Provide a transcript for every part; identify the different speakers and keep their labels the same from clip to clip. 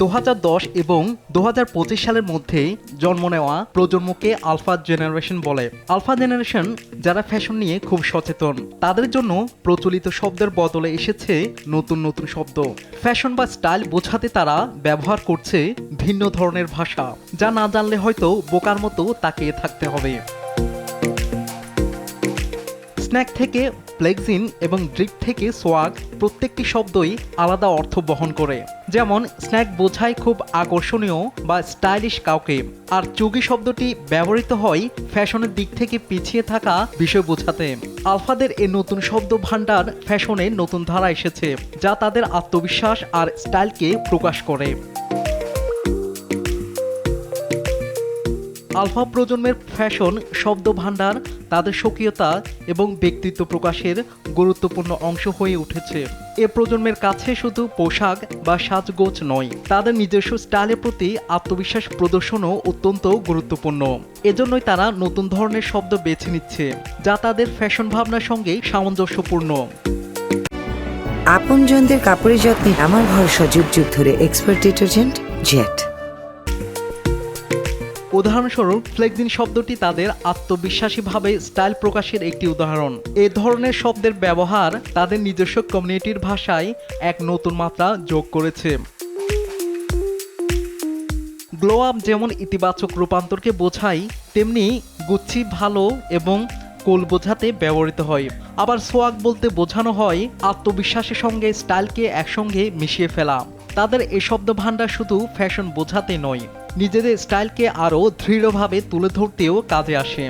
Speaker 1: 2010 এবং 2025 সালের মধ্যে জন্ম নেওয়া প্রজন্মকে আলফা জেনারেশন বলে। আলফা জেনারেশন যারা ফ্যাশন নিয়ে খুব সচেতন, তাদের জন্য প্রচলিত শব্দের বদলে এসেছে নতুন নতুন শব্দ। ফ্যাশন বা স্টাইল বোঝাতে তারা ব্যবহার করছে ভিন্ন ধরনের ভাষা, যা না জানলে হয়তো বোকার মতো তাকিয়ে থাকতে হবে। স্ন্যাক থেকে ফ্লেক্সিন এবং ড্রিপ থেকে সোয়াগ, প্রত্যেকটি শব্দই আলাদা অর্থ বহন করে। যেমন স্ন্যাক বোঝায় খুব আকর্ষণীয় বা স্টাইলিশ কাউকে, আর চুগি শব্দটি ব্যবহৃত হয় ফ্যাশনের দিক থেকে পিছিয়ে থাকা বিষয় বোঝাতে। আলফাদের এই নতুন শব্দ ভান্ডার ফ্যাশনে নতুন ধারা এসেছে, যা তাদের আত্মবিশ্বাস আর স্টাইলকে প্রকাশ করে। আলফা প্রজন্মের ফ্যাশন শব্দ ভান্ডার তাদের স্বকীয়তা এবং ব্যক্তিত্ব প্রকাশের গুরুত্বপূর্ণ অংশ হয়ে উঠেছে। এ প্রজন্মের কাছে শুধু পোশাক বা সাজগোজ নয়, তাদের নিজস্ব স্টাইলের প্রতি আত্মবিশ্বাস প্রদর্শনও অত্যন্ত গুরুত্বপূর্ণ। এজন্যই তারা নতুন ধরনের শব্দ বেছে নিচ্ছে, যা তাদের ফ্যাশন ভাবনার সঙ্গে সামঞ্জস্যপূর্ণ।
Speaker 2: আপনজনদের কাপড়ের যত্নে আমার ভরসা, যুগ যুগ ধরে এক্সপার্ট ডিটারজেন্ট জেট।
Speaker 1: উদাহরণস্বরূপ ফ্লেক্সিন শব্দটি তাদের আত্মবিশ্বাসীভাবে স্টাইল প্রকাশের একটি উদাহরণ। এ ধরনের শব্দের ব্যবহার তাদের নিজস্ব কমিউনিটির ভাষায় এক নতুন মাত্রা যোগ করেছে। গ্লো আপ যেমন ইতিবাচক রূপান্তরকে বোঝায়, তেমনি গুচ্ছি ভালো এবং কুল বোঝাতে ব্যবহৃত হয়। আবার সোয়াগ বলতে বোঝানো হয় আত্মবিশ্বাসের সঙ্গে স্টাইলকে একসঙ্গে মিশিয়ে ফেলা। তাদের এই শব্দ ভান্ডার শুধু ফ্যাশন বোঝাতে নয়, নিজেদের স্টাইলকে আরও দৃঢ়ভাবে তুলে ধরতেও কাজে আসে।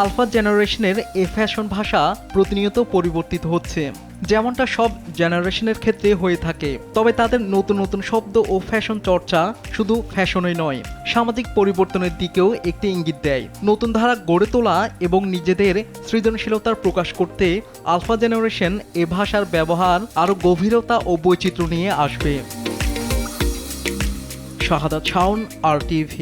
Speaker 1: আলফা জেনারেশনের এই ফ্যাশন ভাষা প্রতিনিয়ত পরিবর্তিত হচ্ছে, যেমনটা সব জেনারেশনের ক্ষেত্রে হয়ে থাকে। তবে তাদের নতুন নতুন শব্দ ও ফ্যাশন চর্চা শুধু ফ্যাশনই নয়, সামাজিক পরিবর্তনের দিকেও একটি ইঙ্গিত দেয়। নতুন ধারা গড়ে তোলা এবং নিজেদের সৃজনশীলতার প্রকাশ করতে আলফা জেনারেশন এ ভাষার ব্যবহার আরও গভীরতা ও বৈচিত্র্য নিয়ে আসবে। শাহাদাত শাওন, RTV।